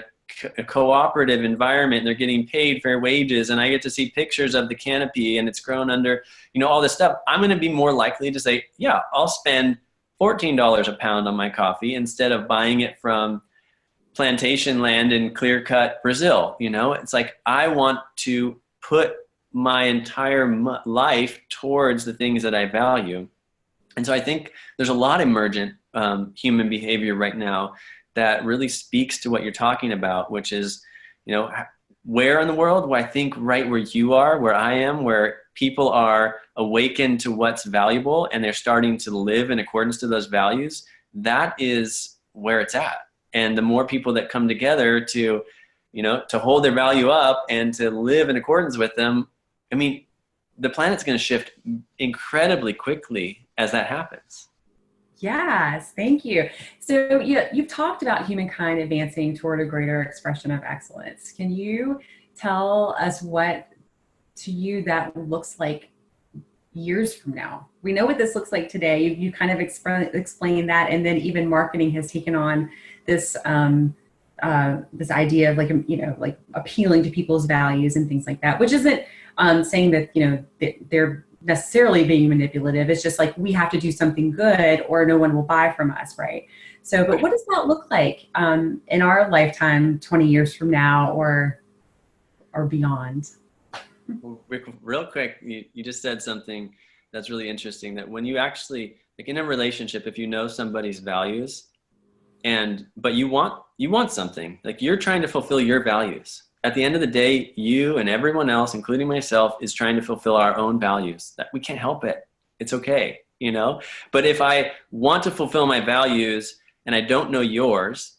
a cooperative environment, and they're getting paid fair wages, and I get to see pictures of the canopy and it's grown under, you know, all this stuff, I'm going to be more likely to say, yeah, I'll spend $14 a pound on my coffee instead of buying it from plantation land in clear-cut Brazil. You know, it's like, I want to put my entire life towards the things that I value. And so I think there's a lot of emergent human behavior right now that really speaks to what you're talking about, which is, you know, where in the world? Well, I think right where you are, where I am, where people are awakened to what's valuable and they're starting to live in accordance to those values, that is where it's at. And the more people that come together to, you know, to hold their value up and to live in accordance with them, I mean, the planet's going to shift incredibly quickly as that happens. Yes, thank you. So you've talked about humankind advancing toward a greater expression of excellence. Can you tell us what to you that looks like years from now? We know what this looks like today. You kind of explained that, and then even marketing has taken on this this idea of, like, you know, like appealing to people's values and things like that, which isn't saying that, you know, that they're necessarily being manipulative. It's just like we have to do something good or no one will buy from us, right? So, but what does that look like in our lifetime, 20 years from now or beyond? Well, real quick, you just said something that's really interesting, that when you actually, like in a relationship, if you know somebody's values but you want something, like you're trying to fulfill your values. At the end of the day, you and everyone else, including myself, is trying to fulfill our own values. That we can't help it. It's okay, you know? But if I want to fulfill my values and I don't know yours,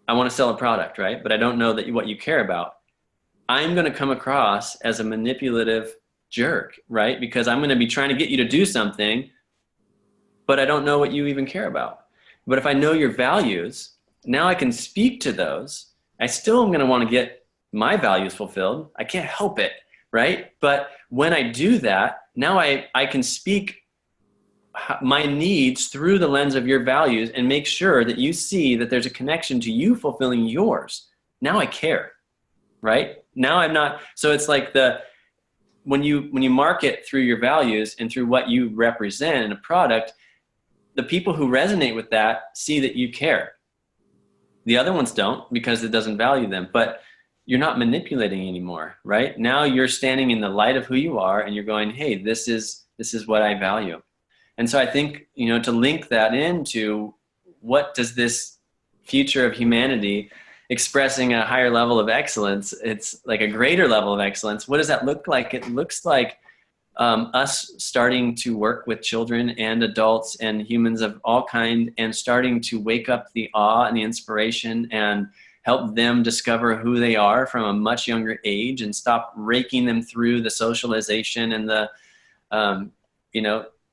I want to sell a product, right? But I don't know what you care about. I'm going to come across as a manipulative jerk, right? Because I'm going to be trying to get you to do something, but I don't know what you even care about. But if I know your values, now I can speak to those. I still am going to want to get my values fulfilled. I can't help it, right? But when I do that, now I can speak my needs through the lens of your values and make sure that you see that there's a connection to you fulfilling yours. Now I care, right? Now I'm not, so it's like when you market through your values and through what you represent in a product, the people who resonate with that see that you care. The other ones don't, because it doesn't value them, but you're not manipulating anymore, right? Now you're standing in the light of who you are and you're going, hey, this is what I value. And so I think, to link that into what does this future of humanity expressing a higher level of excellence, it's like a greater level of excellence. What does that look like? It looks like us starting to work with children and adults and humans of all kind, and starting to wake up the awe and the inspiration and help them discover who they are from a much younger age, and stop raking them through the socialization and the,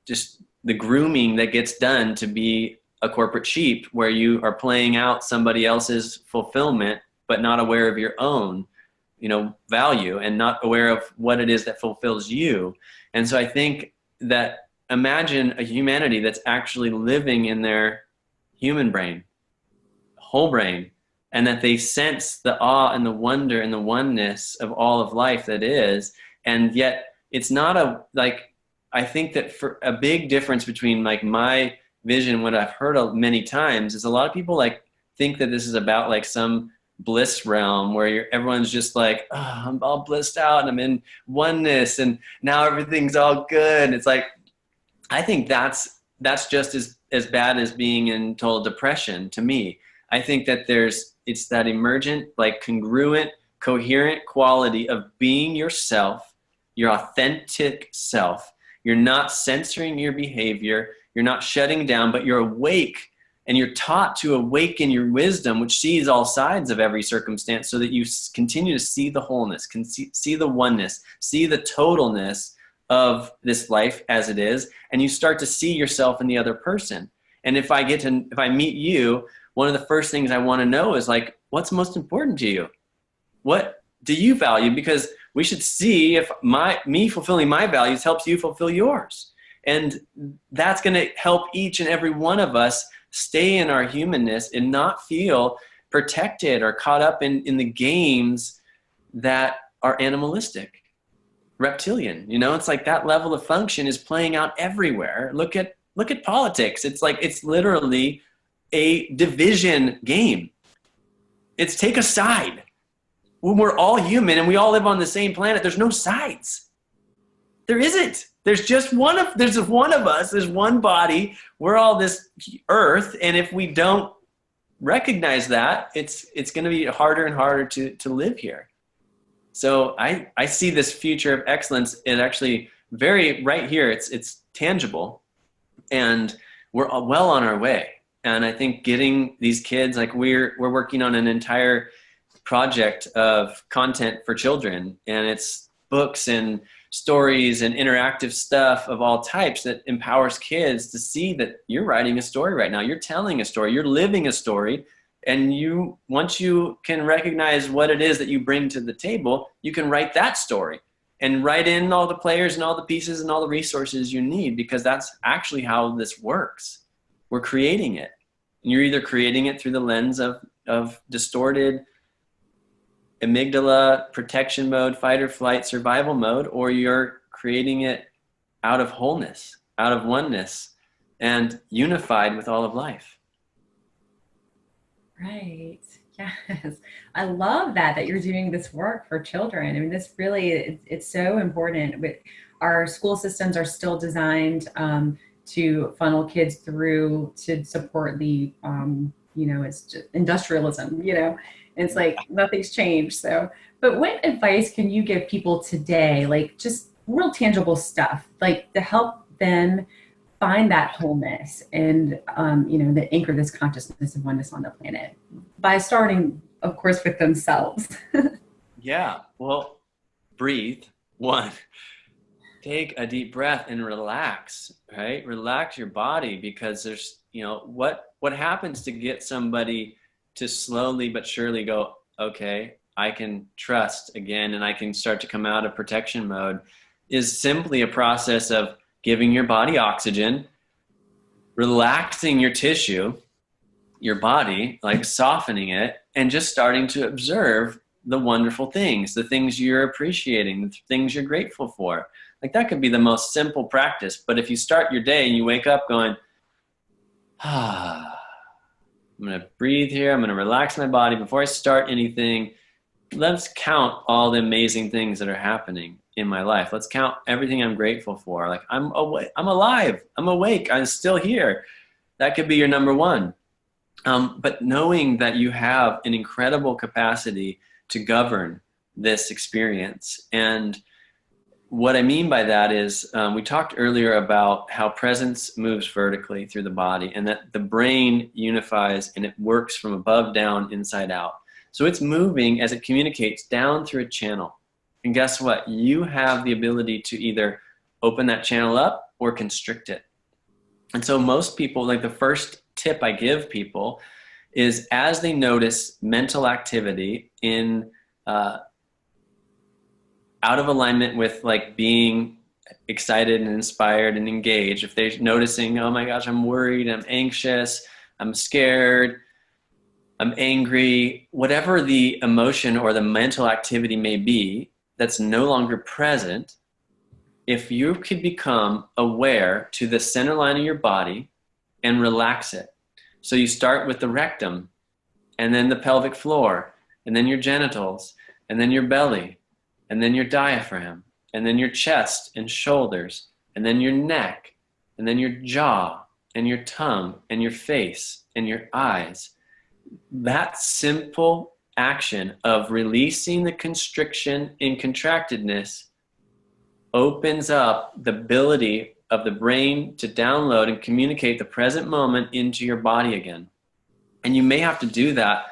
just the grooming that gets done to be a corporate sheep, where you are playing out somebody else's fulfillment, but not aware of your own, value, and not aware of what it is that fulfills you. And so I think that, imagine a humanity that's actually living in their human brain, whole brain, and that they sense the awe and the wonder and the oneness of all of life that is. And yet it's not I think that for a big difference between like my vision, what I've heard many times, is a lot of people think that this is about some bliss realm where everyone's just like, oh, I'm all blissed out and I'm in oneness and now everything's all good. It's like, I think that's just as bad as being in total depression to me. I think that it's that emergent, congruent, coherent quality of being yourself, your authentic self. You're not censoring your behavior. You're not shutting down, but you're awake, and you're taught to awaken your wisdom, which sees all sides of every circumstance, so that you continue to see the wholeness, can see the oneness, see the totalness of this life as it is, and you start to see yourself in the other person. And if I meet you, one of the first things I want to know is what's most important to you? What do you value? Because we should see if me fulfilling my values helps you fulfill yours. And that's going to help each and every one of us stay in our humanness and not feel protected or caught up in the games that are animalistic, reptilian. It's like that level of function is playing out everywhere. Look at politics. It's literally a division game. It's take a side. When we're all human and we all live on the same planet, there's no sides. There isn't. There's just one of us. There's one body. We're all this earth. And if we don't recognize that, it's going to be harder and harder to live here. So I see this future of excellence is actually very right here. It's tangible, and we're well on our way. And I think getting these kids, we're working on an entire project of content for children, and it's books and stories and interactive stuff of all types that empowers kids to see that you're writing a story right now. You're telling a story. You're living a story. And once you can recognize what it is that you bring to the table, you can write that story and write in all the players and all the pieces and all the resources you need, because that's actually how this works. We're creating it. And you're either creating it through the lens of distorted amygdala protection mode, fight or flight survival mode, or you're creating it out of wholeness, out of oneness, and unified with all of life. Right. Yes. I love that you're doing this work for children. I mean, this really, it's so important. But our school systems are still designed to funnel kids through to support the, it's just industrialism, it's like nothing's changed. So, but what advice can you give people today, like just real tangible stuff, like to help them find that wholeness and that anchor this consciousness of oneness on the planet by starting, of course, with themselves. Yeah. Well, breathe. One, take a deep breath and relax, right? Relax your body, because there's, what happens to get somebody to slowly but surely go, okay, I can trust again and I can start to come out of protection mode, is simply a process of giving your body oxygen, relaxing your tissue, your body, like softening it, and just starting to observe the wonderful things, the things you're appreciating, the things you're grateful for. Like that could be the most simple practice. But if you start your day and you wake up going, I'm going to breathe here, I'm going to relax my body before I start anything. Let's count all the amazing things that are happening in my life. Let's count everything I'm grateful for. Like I'm alive, I'm awake, I'm still here. That could be your number one. But knowing that you have an incredible capacity to govern this experience. And what I mean by that is we talked earlier about how presence moves vertically through the body, and that the brain unifies and it works from above down, inside out. So it's moving as it communicates down through a channel. And guess what? You have the ability to either open that channel up or constrict it. And so most people, like the first tip I give people is, as they notice mental activity in out of alignment with like being excited and inspired and engaged, if they're noticing, oh my gosh, I'm worried, I'm anxious, I'm scared, I'm angry, whatever the emotion or the mental activity may be that's no longer present, if you could become aware to the center line of your body and relax it. So you start with the rectum, and then the pelvic floor, and then your genitals, and then your belly, and then your diaphragm, and then your chest and shoulders, and then your neck, and then your jaw, and your tongue, and your face, and your eyes. That simple action of releasing the constriction and contractedness opens up the ability of the brain to download and communicate the present moment into your body again. And you may have to do that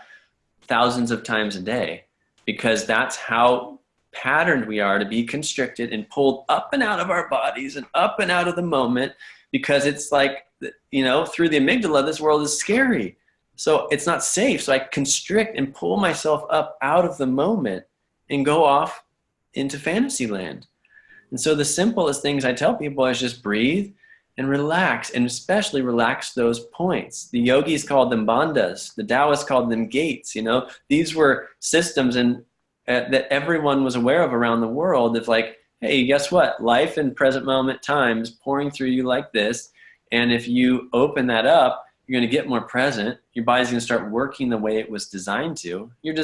thousands of times a day, because that's how patterned we are to be constricted and pulled up and out of our bodies and up and out of the moment, because it's like, through the amygdala, this world is scary. So it's not safe. So I constrict and pull myself up out of the moment and go off into fantasy land. And so the simplest things I tell people is just breathe and relax, and especially relax those points. The yogis called them bandhas. The Taoists called them gates. These were systems that everyone was aware of around the world. Of like, hey, guess what? Life in present moment time is pouring through you like this. And if you open that up, you're going to get more present. Your body's going to start working the way it was designed to. You're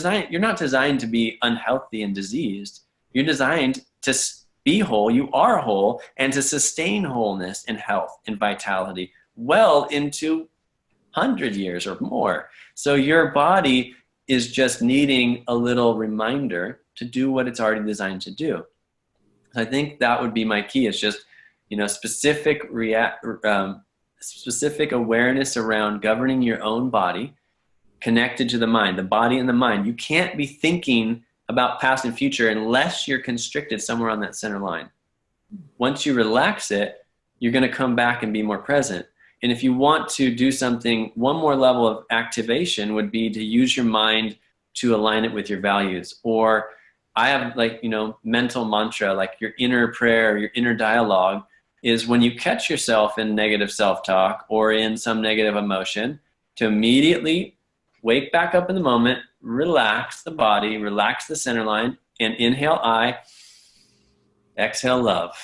not designed to be unhealthy and diseased. You're designed to be whole. You are whole, and to sustain wholeness and health and vitality well into 100 years or more. So your body is just needing a little reminder to do what it's already designed to do. So I think that would be my key, is just, specific awareness around governing your own body, connected to the mind, the body and the mind. You can't be thinking about past and future unless you're constricted somewhere on that center line. Once you relax it, you're going to come back and be more present. And if you want to do something, one more level of activation would be to use your mind to align it with your values. Or I have mental mantra, like your inner prayer, your inner dialogue, is when you catch yourself in negative self-talk or in some negative emotion, to immediately wake back up in the moment, relax the body, relax the center line, and inhale I, exhale love.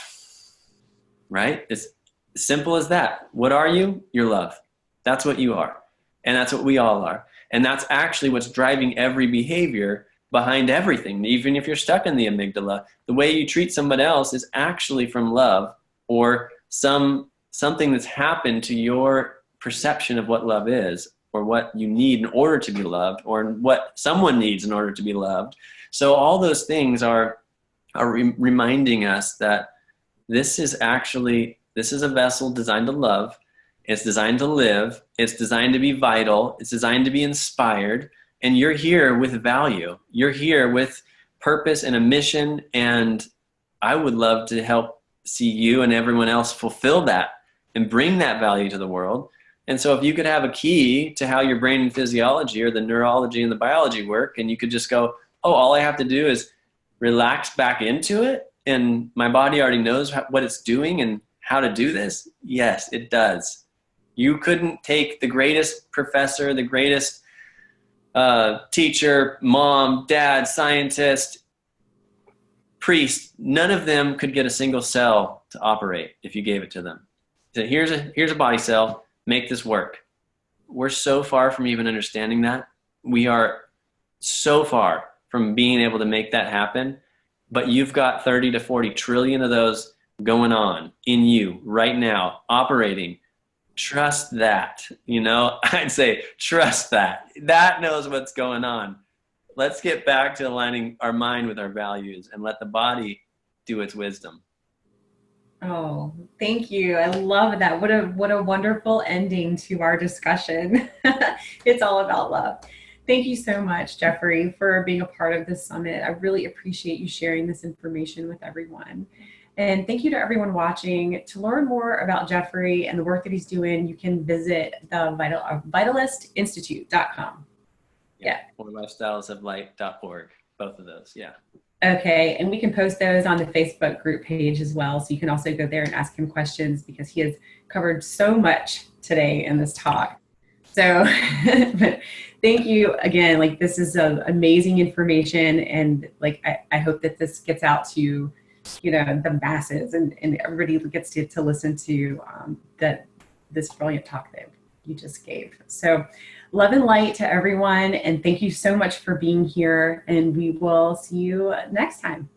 right? It's simple as that. What are you? You're love. That's what you are. And that's what we all are. And that's actually what's driving every behavior behind everything. Even if you're stuck in the amygdala, the way you treat somebody else is actually from love, or something that's happened to your perception of what love is, or what you need in order to be loved, or what someone needs in order to be loved. So all those things are reminding us that this is a vessel designed to love. It's designed to live. It's designed to be vital. It's designed to be inspired. And you're here with value. You're here with purpose and a mission. And I would love to help see you and everyone else fulfill that and bring that value to the world. And so if you could have a key to how your brain and physiology, or the neurology and the biology work, and you could just go, oh, all I have to do is relax back into it, and my body already knows what it's doing and how to do this. Yes, it does. You couldn't take the greatest professor, the greatest teacher, mom, dad, scientist, priest. None of them could get a single cell to operate if you gave it to them. So here's a body cell. Make this work. We're so far from even understanding that. We are so far from being able to make that happen. But you've got 30 to 40 trillion of those going on in you right now, operating. Trust that. I'd say trust that. That knows what's going on. Let's get back to aligning our mind with our values and let the body do its wisdom. Oh, thank you. I love that. What a wonderful ending to our discussion. It's all about love. Thank you so much, Jeffrey, for being a part of this summit. I really appreciate you sharing this information with everyone. And thank you to everyone watching. To learn more about Jeffrey and the work that he's doing, you can visit the vitalistinstitute.com. Yeah. Or lifestylesoflight.org. Both of those. Yeah. Okay. And we can post those on the Facebook group page as well. So you can also go there and ask him questions, because he has covered so much today in this talk. So, but thank you again. Like, this is amazing information. And like, I hope that this gets out to, the masses, and everybody gets to listen to this brilliant talk that you just gave. So love and light to everyone. And thank you so much for being here. And we will see you next time.